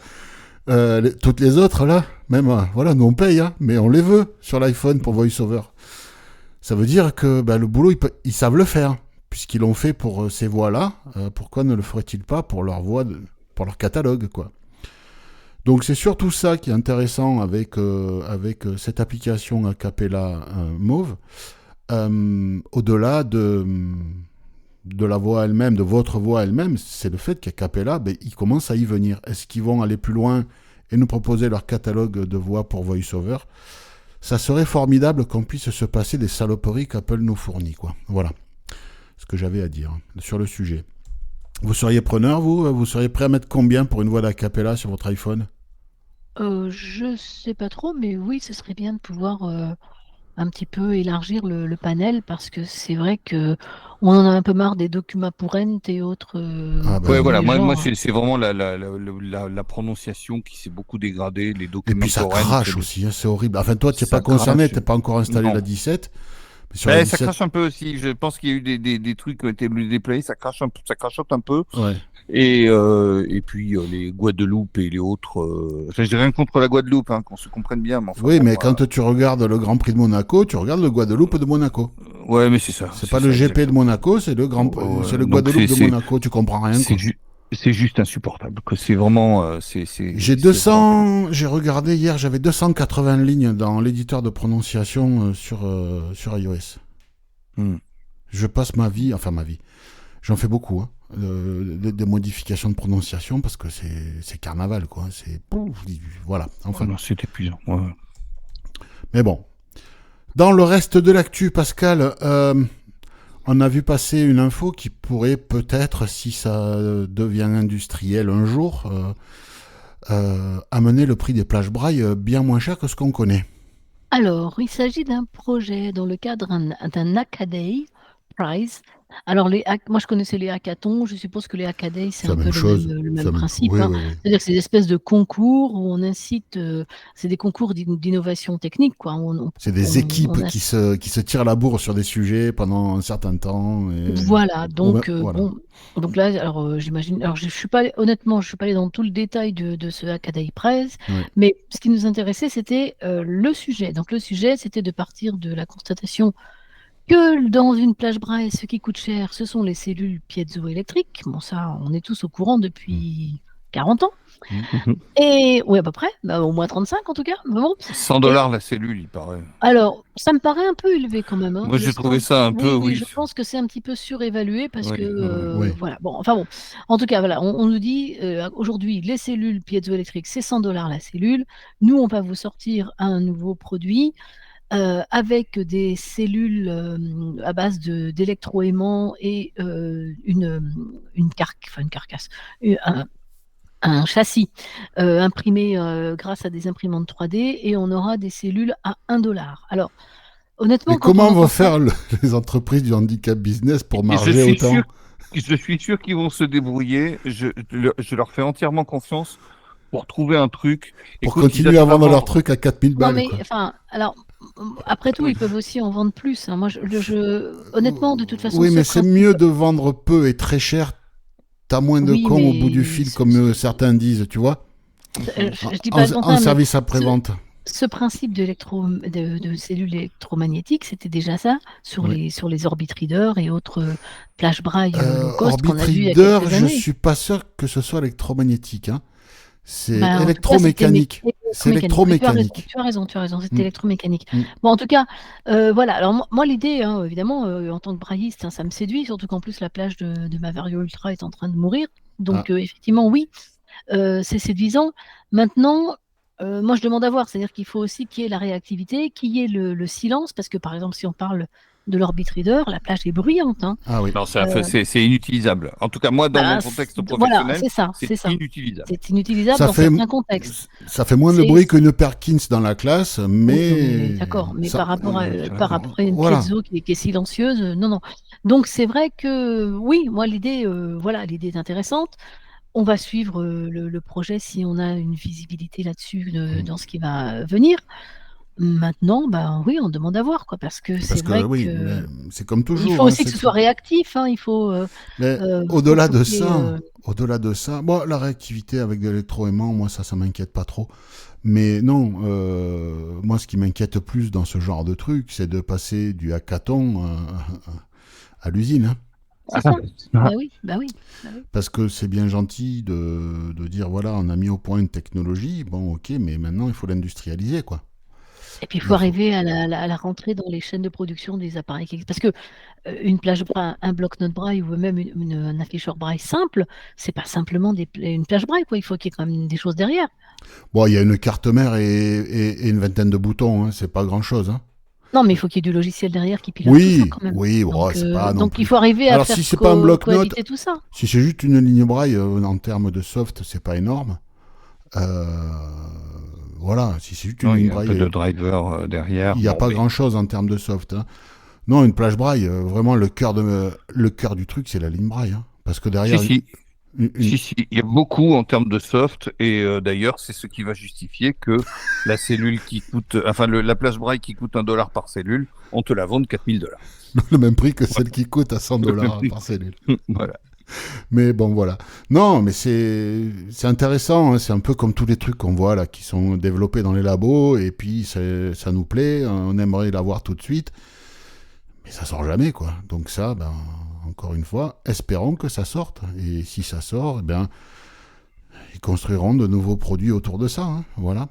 toutes les autres là, même voilà, nous on paye, hein, mais on les veut sur l'iPhone pour VoiceOver. Ça veut dire que le boulot ils savent le faire. Puisqu'ils l'ont fait pour ces voix-là, pourquoi ne le feraient-ils pas pour leur voix, pour leur catalogue, quoi. Donc c'est surtout ça qui est intéressant avec cette application Acapela Move. Au-delà de la voix elle-même, de votre voix elle-même, c'est le fait qu'Acapela, ils commencent à y venir. Est-ce qu'ils vont aller plus loin et nous proposer leur catalogue de voix pour VoiceOver? Ça serait formidable qu'on puisse se passer des saloperies qu'Apple nous fournit, quoi. Voilà ce que j'avais à dire sur le sujet. Vous seriez preneur, vous seriez prêt à mettre combien pour une voix d'Acapela sur votre iPhone?
Je sais pas trop, mais oui, ce serait bien de pouvoir un petit peu élargir le panel, parce que c'est vrai que on en a un peu marre des documents pour Ent et autres.
Ouais, voilà. Moi, c'est vraiment la prononciation qui s'est beaucoup dégradée, les documents.
Et puis ça crache aussi, hein, c'est horrible. Enfin, toi, tu n'es pas concerné, tu n'es pas encore installé la 17.
Ça crache un peu aussi. Je pense qu'il y a eu des trucs qui ont été déployés, ça crachote un peu.
Ouais.
Et puis les Guadeloupe et les autres. Je n'ai rien contre la Guadeloupe, hein, qu'on se comprenne bien. Mais enfin,
oui, mais quand tu regardes le Grand Prix de Monaco, tu regardes le Guadeloupe de Monaco.
Ouais, mais c'est ça.
C'est pas le GP de Monaco, c'est le Guadeloupe de Monaco. Tu comprends rien.
C'est juste insupportable. Que c'est vraiment.
J'ai regardé hier, j'avais 280 lignes dans l'éditeur de prononciation sur iOS. Je passe ma vie, j'en fais beaucoup, hein, des modifications de prononciation parce que c'est carnaval, quoi. Voilà. Enfin,
c'est épuisant. Ouais.
Mais bon. Dans le reste de l'actu, Pascal, on a vu passer une info qui pourrait peut-être, si ça devient industriel un jour, amener le prix des plages braille bien moins cher que ce qu'on connaît.
Alors, il s'agit d'un projet dans le cadre d'un Hackaday Prize. Alors, moi, je connaissais les hackathons. Je suppose que les Hackaday, c'est un peu le même principe.
Oui,
hein.
oui, oui.
C'est-à-dire que c'est des espèces de concours où on incite. C'est des concours d'innovation technique, quoi.
C'est des équipes qui se tirent la bourre sur des sujets pendant un certain temps.
Voilà. Donc,
voilà.
bon. Donc là, alors j'imagine. Alors, honnêtement, je suis pas allée dans tout le détail de ce Hackaday Prize.
Oui.
Mais ce qui nous intéressait, c'était le sujet. Donc, le sujet, c'était de partir de la constatation que dans une plage braille, ce qui coûte cher, ce sont les cellules piézoélectriques. Bon, ça, on est tous au courant depuis 40 ans. Et oui, à peu près, au moins 35 en tout cas. Mais bon.
$100 la cellule, il paraît.
Alors, ça me paraît un peu élevé quand même. Hein.
Moi, j'ai trouvé ça un peu, oui.
Je pense que c'est un petit peu surévalué parce
Oui,
que, voilà. Bon, enfin bon. En tout cas, voilà, on nous dit aujourd'hui, les cellules piézoélectriques, c'est $100 la cellule. Nous, on va vous sortir un nouveau produit. Avec des cellules à base d'électroaimants et une carcasse, un châssis imprimé grâce à des imprimantes 3D, et on aura des cellules à $1. Alors, honnêtement,
mais comment vont faire les entreprises du handicap business pour marger autant ?
Je suis sûr qu'ils vont se débrouiller. Je leur fais entièrement confiance pour trouver un truc.
Pour continuer à vendre leur truc à 4000 balles.
Non, mais enfin, alors, après tout, ils peuvent aussi en vendre plus. Hein. Moi, honnêtement, de toute façon.
Oui, mais c'est mieux de vendre peu et très cher. T'as moins de cons au bout du fil, comme certains disent, tu vois.
Je dis pas
en service après-vente.
Ce principe de cellules électromagnétiques, c'était déjà ça sur les Orbit Reader et autres plages braille low cost qu'on a vu il y a quelques années.
Je suis pas sûr que ce soit électromagnétique. Hein. C'est électromécanique. C'est électromécanique.
Tu as raison, c'est électromécanique. Bon, en tout cas, voilà. Alors, moi, l'idée, hein, évidemment, en tant que brailliste, hein, ça me séduit, surtout qu'en plus, la plage de ma Vario Ultra est en train de mourir. Donc, effectivement, oui, c'est séduisant. Maintenant, moi, je demande à voir. C'est-à-dire qu'il faut aussi qu'il y ait la réactivité, qu'il y ait le silence, parce que, par exemple, si on parle de l'Orbit Reader, la plage est bruyante. Hein.
Ah oui.
Non, c'est inutilisable. En tout cas, moi, dans mon contexte professionnel, c'est inutilisable.
C'est inutilisable dans certains contextes.
Ça fait moins de bruit qu'une Perkins dans la classe, mais...
D'accord, mais par rapport à une piezo qui est silencieuse, non. Donc, c'est vrai que, oui, moi, l'idée est intéressante. On va suivre le projet si on a une visibilité là-dessus dans ce qui va venir. Maintenant, oui, on demande à voir, quoi, parce que c'est vrai que
c'est comme toujours.
Il faut aussi que ce soit réactif. Hein, il faut.
Au-delà de ça, bon, la réactivité avec de l'électroaimant, moi ça m'inquiète pas trop. Mais non, moi ce qui m'inquiète plus dans ce genre de truc, c'est de passer du hackathon à l'usine. Hein.
C'est ça. Bah oui.
Parce que c'est bien gentil de dire voilà, on a mis au point une technologie, bon ok, mais maintenant il faut l'industrialiser, quoi.
Et puis il faut arriver à la rentrée dans les chaînes de production des appareils qui existent. Parce que une plage braille, un bloc-notes braille ou même un afficheur braille simple, c'est pas simplement une plage braille, quoi. Il faut qu'il y ait quand même des choses derrière.
Bon, il y a une carte mère et une vingtaine de boutons, hein, c'est pas grand-chose. Hein.
Non, mais il faut qu'il y ait du logiciel derrière qui pilote tout ça quand même.
Oui, donc, c'est pas non
donc
plus.
Il faut arriver à faire
si c'est pas un bloc-notes,
tout ça.
Si c'est juste une ligne braille en termes de soft, c'est pas énorme. Voilà, si c'est juste une ligne braille.
Il y a un peu de driver derrière.
Il n'y a pas grand-chose en termes de soft. Hein. Non, une plage braille, vraiment le cœur du truc, c'est la ligne braille. Hein. Parce que derrière.
Si, il y a beaucoup en termes de soft, et d'ailleurs, c'est ce qui va justifier que la cellule qui coûte, la plage braille qui coûte $1 par cellule, on te la vend de $4000.
Le même prix que celle qui coûte à $100 par cellule.
Voilà.
Mais bon, voilà. Non, mais c'est intéressant. Hein. C'est un peu comme tous les trucs qu'on voit là, qui sont développés dans les labos, et puis ça nous plaît, on aimerait l'avoir tout de suite, mais ça sort jamais, quoi. Donc ça, encore une fois, espérons que ça sorte. Et si ça sort, eh bien, ils construiront de nouveaux produits autour de ça. Hein. Voilà.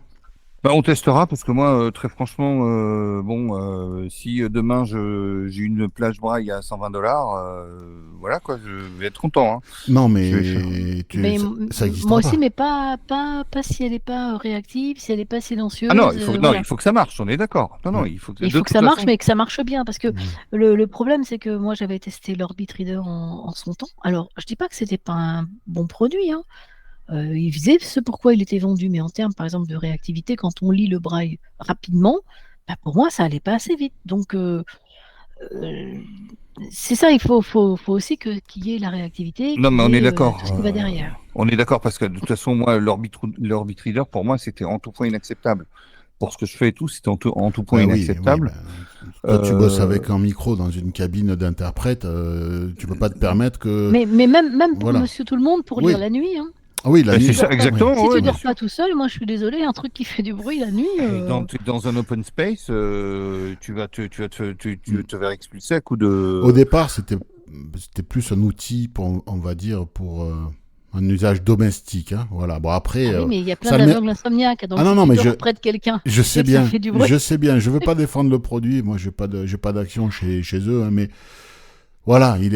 Bah, on testera parce que moi, très franchement, si demain j'ai une plage braille à 120 $, voilà quoi, je vais être content. Hein.
Non,
Je-
Mais
ça
moi
n'existera
aussi,
pas.
mais pas si elle n'est pas réactive, si elle n'est pas
Ah non,
silencieuse,
non,
voilà.
il faut que ça marche, on est d'accord. Non, non,
Ouais.
il faut que,
Il
de
faut que
toute
ça marche,
façon,
mais que ça marche bien, parce que
Mm.
le problème, c'est que moi, j'avais testé l'Orbit Reader en son temps. Alors, je dis pas que c'était pas un bon produit, hein. Il faisait ce pourquoi il était vendu, mais en termes, par exemple, de réactivité, quand on lit le braille rapidement, bah, pour moi, ça allait pas assez vite. Donc, euh, c'est ça, il faut aussi qu'il y ait la réactivité,
non,
qu'il
mais on
y
est
ait
d'accord.
tout ce qui va derrière.
On est d'accord parce que de toute façon, moi, l'Orbit Reader, pour moi, c'était en tout point inacceptable. Pour ce que je fais et tout, c'était en tout point
Ben oui, oui.
inacceptable.
Ben, toi, tu bosses
Euh,
avec un micro dans une cabine d'interprète. Tu peux pas te permettre que.
Mais même pour
Voilà.
Monsieur Tout le Monde, pour lire
Oui.
la nuit, hein.
Ah oui, la
ben,
Si
c'est
tu
nuit.
ça,
dors pas,
Oui.
exactement,
si
ouais,
tu
bien
dors
sûr.
pas tout seul, moi je suis désolée, un truc qui fait du bruit la nuit.
Et dans un open space, tu vas
Mm.
te faire expulser à coup de.
Au départ, c'était plus un outil pour, on va dire, pour un usage domestique. Hein. Voilà. Bon, après,
Ah oui, mais il y a plein
ça le met.
d'aveugles insomniaques,
Ah
donc
non,
si
non,
tu
mais
dors près de quelqu'un
je
et
sais
que ça
bien.
fait du bruit.
Je sais bien. Je veux pas défendre le produit. Moi, j'ai pas d'action chez eux. Hein, mais voilà, il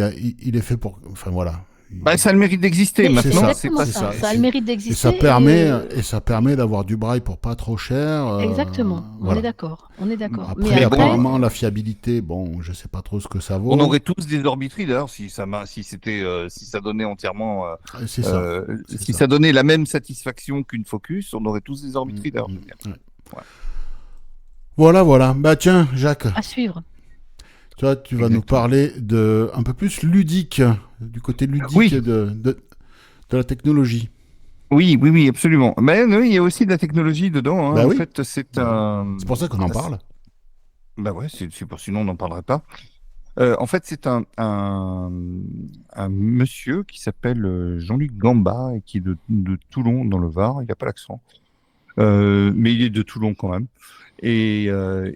est fait pour. Enfin, voilà.
Bah, ça a le mérite d'exister.
Mais
C'est
c'est
Maintenant,
ça.
c'est
exactement
pas.
C'est
ça.
ça.
Ça a le mérite
Et
d'exister et
et ça permet d'avoir du braille pour pas trop cher.
exactement. On est
Voilà.
d'accord. On est d'accord. Mais
Après,
Mais bon,
après,
apparemment, la fiabilité, bon, je sais pas trop ce que ça
on
vaut.
aurait tous des Orbit Reader si c'était, si ça donnait entièrement,
C'est ça. C'est
si
ça.
ça donnait la même satisfaction qu'une Focus, on aurait tous des Orbit
Mm,
Reader.
mm,
Je veux dire.
ouais.
Ouais.
Voilà, voilà. Bah tiens, Jacques,
à suivre.
toi, tu vas nous
Exactement.
parler de un peu plus ludique, du côté ludique
Oui,
de la technologie.
oui, oui, oui, absolument. Mais oui, il y a aussi de la technologie dedans. Hein.
Bah
En
oui,
fait, c'est
bah oui.
un.
C'est pour ça qu'on en parle.
Bah ouais, c'est pour sinon on n'en parlerait pas. En fait, c'est un monsieur qui s'appelle Jean-Luc Gamba et qui est de Toulon dans le Var. Il n'a pas l'accent, mais il est de Toulon quand même. Et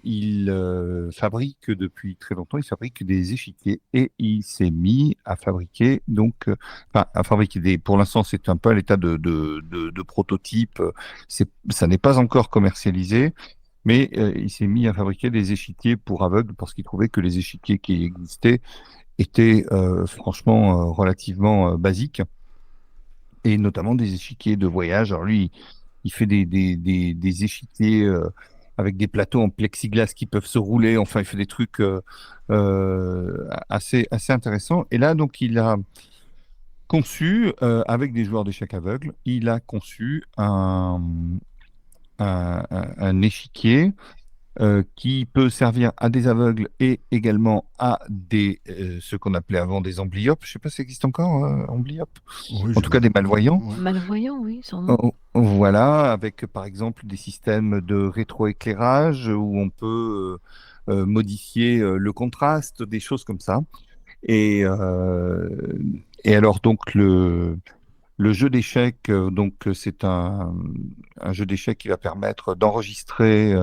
il fabrique depuis très longtemps, il fabrique des échiquiers et il s'est mis à fabriquer enfin à fabriquer des. Pour l'instant, c'est un peu à l'état de prototype. Ça n'est pas encore commercialisé. Mais il s'est mis à fabriquer des échiquiers pour aveugles parce qu'il trouvait que les échiquiers qui existaient étaient franchement relativement basiques et notamment des échiquiers de voyage. Alors lui, il fait des échiquiers avec des plateaux en plexiglas qui peuvent se rouler. Enfin, il fait des trucs assez intéressants. Et là, donc, il a conçu, avec des joueurs d'échecs aveugles, il a conçu un échiquier qui peut servir à des aveugles et également à ce qu'on appelait avant des amblyopes. Je ne sais pas si ça existe encore, amblyopes.
Oui,
En tout cas, des malvoyants.
ouais.
Malvoyant, oui, sûrement.
Voilà, avec par exemple des systèmes de rétroéclairage où on peut modifier le contraste, des choses comme ça. Et, euh, et alors donc le jeu d'échecs, c'est un jeu d'échecs qui va permettre d'enregistrer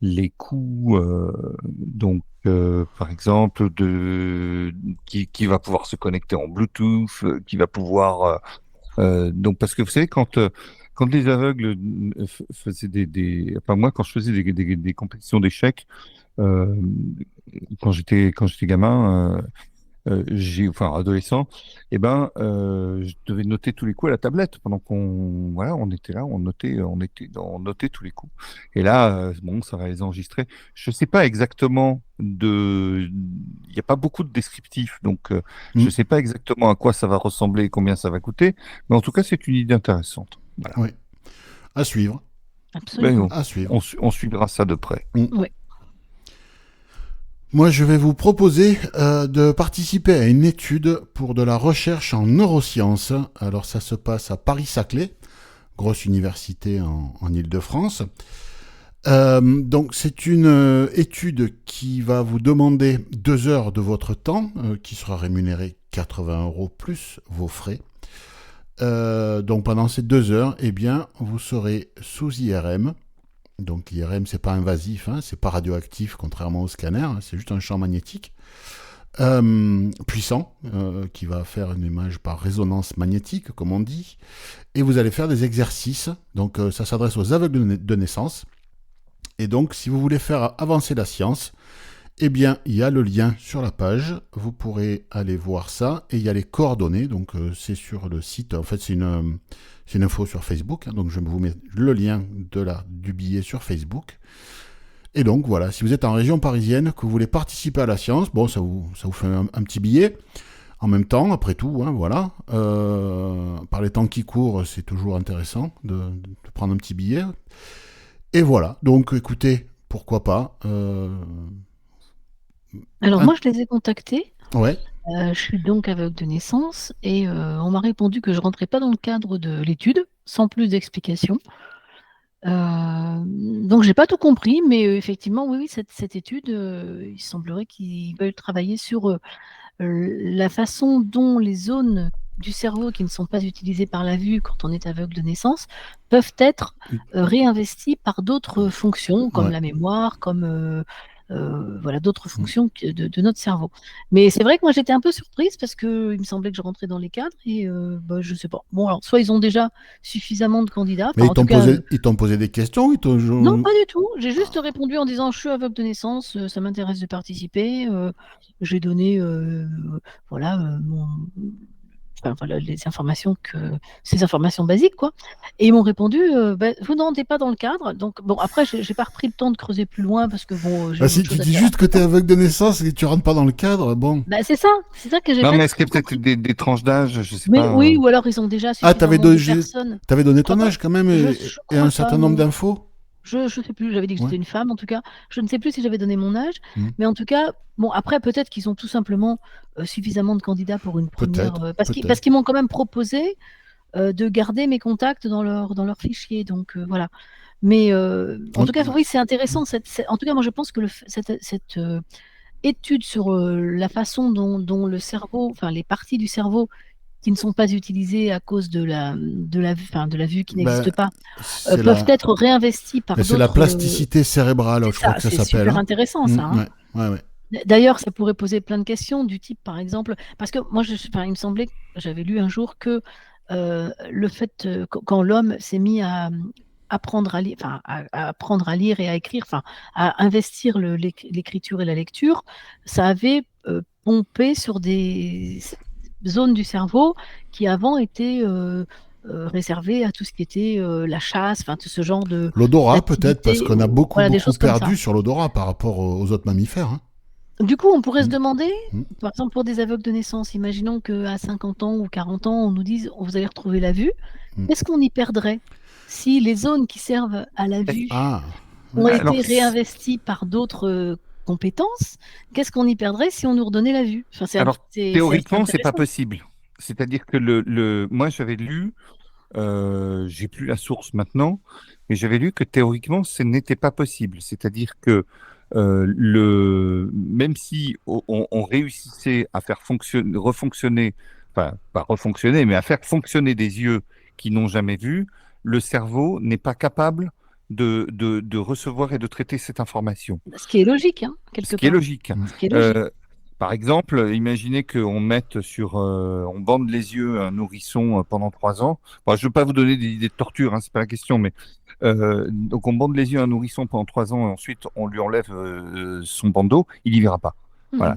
les coups, par exemple, qui va pouvoir se connecter en Bluetooth, qui va pouvoir, donc parce que vous savez quand les aveugles faisaient enfin moi quand je faisais des compétitions d'échecs, euh, quand j'étais gamin. Enfin adolescent, et ben, je devais noter tous les coups à la tablette pendant voilà, on était là, on notait tous les coups. Et là, bon, ça va les enregistrer. Je sais pas exactement il n'y a pas beaucoup de descriptifs, donc je
Mm.
sais pas exactement à quoi ça va ressembler et combien ça va coûter, mais en tout cas, c'est une idée intéressante. Voilà.
Oui. À suivre.
Ben,
Absolument.
À suivre.
on suivra ça de près.
Ouais.
Moi, je vais vous proposer de participer à une étude pour de la recherche en neurosciences. Alors, ça se passe à Paris-Saclay, grosse université en Île-de-France. Donc, c'est une étude qui va vous demander 2 heures de votre temps, qui sera rémunéré 80 € plus vos frais. Donc, pendant ces 2 heures, eh bien, vous serez sous IRM. Donc l'IRM, c'est pas invasif, hein, c'est pas radioactif, contrairement au scanner, hein, c'est juste un champ magnétique. puissant, qui va faire une image par résonance magnétique, comme on dit, et vous allez faire des exercices. Donc ça s'adresse aux aveugles de naissance. Et donc, si vous voulez faire avancer la science, eh bien, il y a le lien sur la page. Vous pourrez aller voir ça. Et il y a les coordonnées. Donc, c'est sur le site. En fait, c'est une info sur Facebook. Hein, donc, je vous mets le lien du billet sur Facebook. Et donc, voilà. Si vous êtes en région parisienne, que vous voulez participer à la science, bon, ça vous fait un petit billet. En même temps, après tout, hein, voilà. Par les temps qui courent, c'est toujours intéressant de prendre un petit billet. Et voilà. Donc, écoutez, pourquoi pas.
Alors moi, je les ai contactés.
Ouais.
Je suis donc aveugle de naissance et on m'a répondu que je rentrais pas dans le cadre de l'étude, sans plus d'explications. Donc j'ai pas tout compris, mais effectivement, oui, cette étude, il semblerait qu'ils veulent travailler sur la façon dont les zones du cerveau qui ne sont pas utilisées par la vue quand on est aveugle de naissance peuvent être réinvesties par d'autres fonctions, comme la mémoire, comme voilà, d'autres fonctions de notre cerveau. Mais c'est vrai que moi j'étais un peu surprise parce qu'il me semblait que je rentrais dans les cadres et je sais pas. Bon, alors soit ils ont déjà suffisamment de candidats.
Mais ils t'ont posé des questions?
Non, pas du tout. J'ai juste répondu en disant je suis aveugle de naissance, ça m'intéresse de participer. J'ai donné voilà, ces informations basiques, quoi. Et ils m'ont répondu vous n'entrez pas dans le cadre. Donc, bon, après, j'ai pas repris le temps de creuser plus loin parce que bon, j'ai
si tu dis juste que tu es aveugle de naissance et que tu rentres pas dans le cadre, bon.
C'est ça que j'ai
Non,
pas
mais est-ce qu'il y a peut-être des tranches d'âge, je sais
mais
pas.
oui, ou alors ils ont déjà suffisamment de personnes.
T'avais donné ton âge quand même et un certain nombre d'infos?
Je sais plus, j'avais dit que j'étais une femme en tout cas. Je ne sais plus si j'avais donné mon âge, mais en tout cas, bon, après peut-être qu'ils ont tout simplement suffisamment de candidats pour une première. Parce qu'ils m'ont quand même proposé de garder mes contacts dans leur fichier, donc voilà. Mais en tout cas, oui, c'est intéressant. En tout cas, moi je pense que cette étude sur la façon dont le cerveau, enfin les parties du cerveau qui ne sont pas utilisées à cause de la vue qui n'existe pas, peuvent être réinvesties par d'autres...
C'est la plasticité cérébrale, je crois que ça s'appelle.
C'est super intéressant, ça. Hein.
Ouais.
D'ailleurs, ça pourrait poser plein de questions du type, par exemple, parce que moi, il me semblait que j'avais lu un jour que le fait, quand l'homme s'est mis à apprendre à lire et à écrire, à investir l'écriture et la lecture, ça avait pompé sur des zones du cerveau qui avant étaient réservées à tout ce qui était la chasse, tout ce genre de...
L'odorat peut-être, parce qu'on a beaucoup perdu sur l'odorat par rapport aux autres mammifères. Hein.
Du coup, on pourrait se demander, par exemple pour des aveugles de naissance, imaginons qu'à 50 ans ou 40 ans, on nous dise vous allez retrouver la vue, qu'est-ce qu'on y perdrait si les zones qui servent à la vue ont été réinvesties par d'autres compétences? Qu'est-ce qu'on y perdrait si on nous redonnait la vue?
Théoriquement, c'est pas possible. C'est-à-dire que moi, j'avais lu, j'ai plus la source maintenant, mais j'avais lu que théoriquement, ce n'était pas possible. C'est-à-dire que même si on réussissait à faire refonctionner, enfin pas refonctionner, mais à faire fonctionner des yeux qui n'ont jamais vu, le cerveau n'est pas capable de recevoir et de traiter cette information.
Ce qui est logique, hein, quelque part.
Ce qui est logique. Par exemple, imaginez qu'on on bande les yeux à un nourrisson pendant 3 ans. Bon, je ne veux pas vous donner des idées de torture, hein, c'est pas la question, mais donc on bande les yeux à un nourrisson pendant 3 ans et ensuite on lui enlève son bandeau, il y verra pas. Voilà,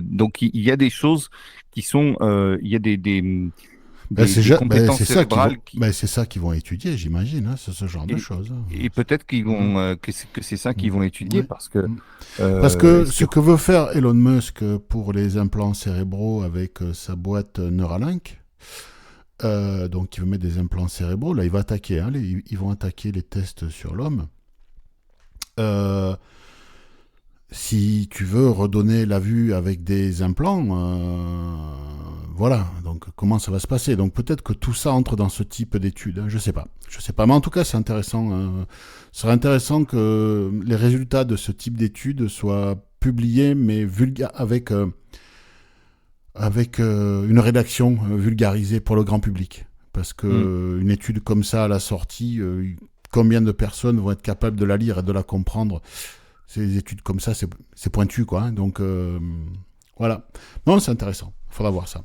donc il y a des choses qui sont, il y a des compétences cérébrales.
C'est ça qu'ils vont étudier, j'imagine, hein, ce genre de choses.
Et peut-être qu'ils vont que c'est ça qu'ils vont étudier parce que
ce que veut faire Elon Musk pour les implants cérébraux avec sa boîte Neuralink, donc il veut mettre des implants cérébraux, là il va attaquer, hein, ils vont attaquer les tests sur l'homme. Si tu veux redonner la vue avec des implants, voilà, donc comment ça va se passer? Donc peut-être que tout ça entre dans ce type d'études, hein, je sais pas, mais en tout cas c'est intéressant. Ce serait intéressant que les résultats de ce type d'études soient publiés, mais avec une rédaction vulgarisée pour le grand public, parce que une étude comme ça à la sortie, combien de personnes vont être capables de la lire et de la comprendre? Ces études comme ça, c'est pointu, quoi. Hein, donc Voilà. Non, c'est intéressant. Il faudra voir ça.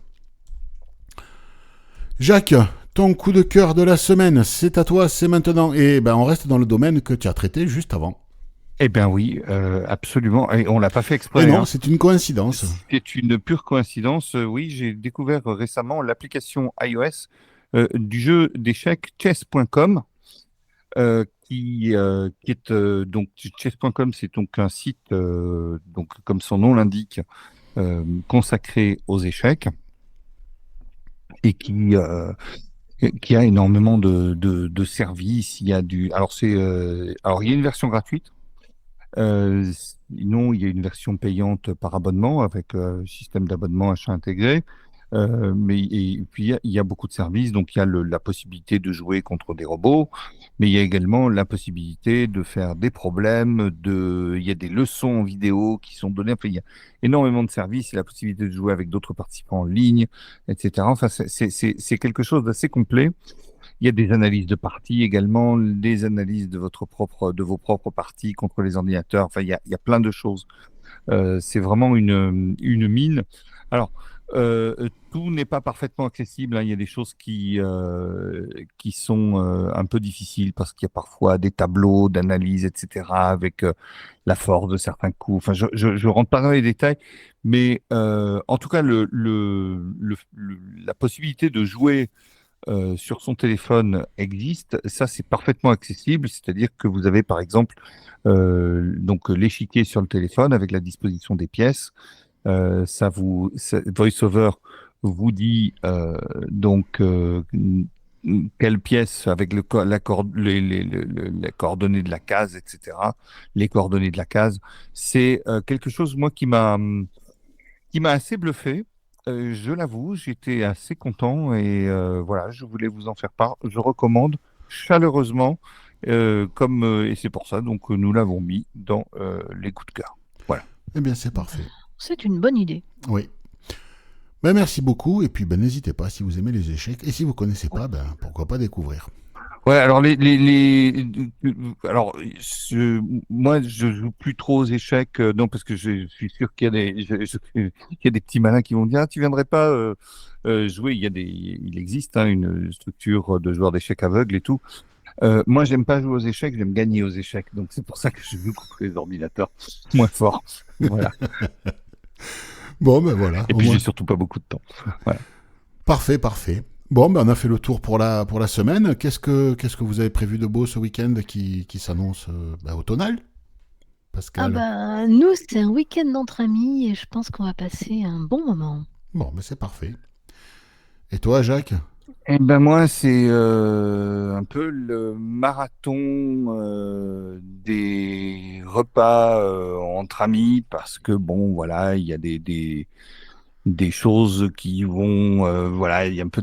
Jacques, ton coup de cœur de la semaine, c'est à toi, c'est maintenant. Et ben, on reste dans le domaine que tu as traité juste avant.
Eh bien oui, absolument. Et on l'a pas fait exprès.
Et non,
Hein.
c'est une coïncidence.
C'est une pure coïncidence. Oui, j'ai découvert récemment l'application iOS du jeu d'échecs chess.com. Qui est donc chess.com, c'est donc un site donc comme son nom l'indique consacré aux échecs et qui a énormément de services. Il y a alors il y a une version gratuite. Sinon, il y a une version payante par abonnement avec système d'abonnement achat intégré. Et puis, il y a beaucoup de services. Donc, il y a la possibilité de jouer contre des robots, mais il y a également la possibilité de faire des problèmes. Il y a des leçons en vidéo qui sont données. Enfin, il y a énormément de services et la possibilité de jouer avec d'autres participants en ligne, etc. Enfin, c'est quelque chose d'assez complet. Il y a des analyses de parties également, des analyses de vos propres parties contre les ordinateurs. Enfin, il y a plein de choses. C'est vraiment une mine. Alors, tout n'est pas parfaitement accessible. Hein. Il y a des choses qui sont un peu difficiles parce qu'il y a parfois des tableaux d'analyse, etc., avec la force de certains coups. Enfin, je rentre pas dans les détails, mais en tout cas, la possibilité de jouer sur son téléphone existe. Ça, c'est parfaitement accessible. C'est-à-dire que vous avez, par exemple, donc l'échiquier sur le téléphone avec la disposition des pièces. VoiceOver vous dit donc quelle pièce avec les coordonnées de la case, etc. Les coordonnées de la case. C'est quelque chose, moi, qui m'a assez bluffé. Je l'avoue, j'étais assez content et voilà, je voulais vous en faire part. Je recommande chaleureusement, et c'est pour ça donc nous l'avons mis dans les coups de cœur. Voilà.
Eh bien, c'est parfait.
C'est une bonne idée.
Oui. Ben, merci beaucoup. Et puis, ben, n'hésitez pas si vous aimez les échecs. Et si vous ne connaissez pas, ben, pourquoi pas découvrir.
Ouais, alors alors moi je joue plus trop aux échecs, non parce que je suis sûr qu'il y a qu'il y a des petits malins qui vont dire ah, tu viendrais pas jouer. Il existe hein, une structure de joueurs d'échecs aveugles et tout. Moi j'aime pas jouer aux échecs, j'aime gagner aux échecs, donc c'est pour ça que je joue contre les ordinateurs moins forts. Voilà.
Bon, ben voilà.
Et puis j'ai surtout pas beaucoup de temps. Voilà.
Parfait, parfait. Bon, ben on a fait le tour pour la semaine. Qu'est-ce que vous avez prévu de beau ce week-end qui s'annonce automnal, Pascal?
Nous, c'est un week-end d'entre amis et je pense qu'on va passer un bon moment.
Bon, ben c'est parfait. Et toi, Jacques?
Eh ben moi, c'est un peu le marathon des repas entre amis parce que bon, voilà, il y a des choses qui vont, voilà, il y a un peu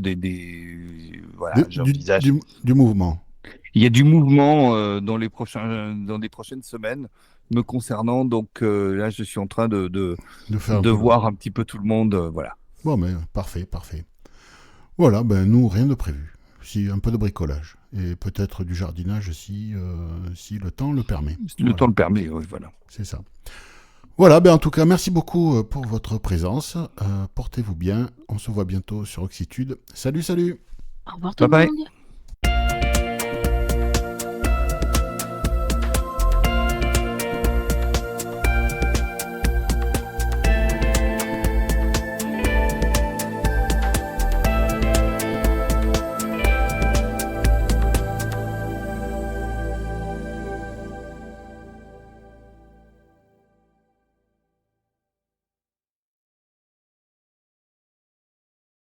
voilà, j'envisage.
Du mouvement.
Il y a du mouvement dans les prochaines semaines me concernant, donc là, je suis en train de
faire
voir un petit peu tout le monde, voilà.
Bon, mais parfait, parfait. Voilà, ben nous, rien de prévu. Si, un peu de bricolage. Et peut-être du jardinage si le temps le permet.
Le temps le permet, oui, voilà.
C'est ça. Voilà, ben en tout cas, merci beaucoup pour votre présence. Portez-vous bien. On se voit bientôt sur Oxitude. Salut, salut.
Au revoir tout le monde.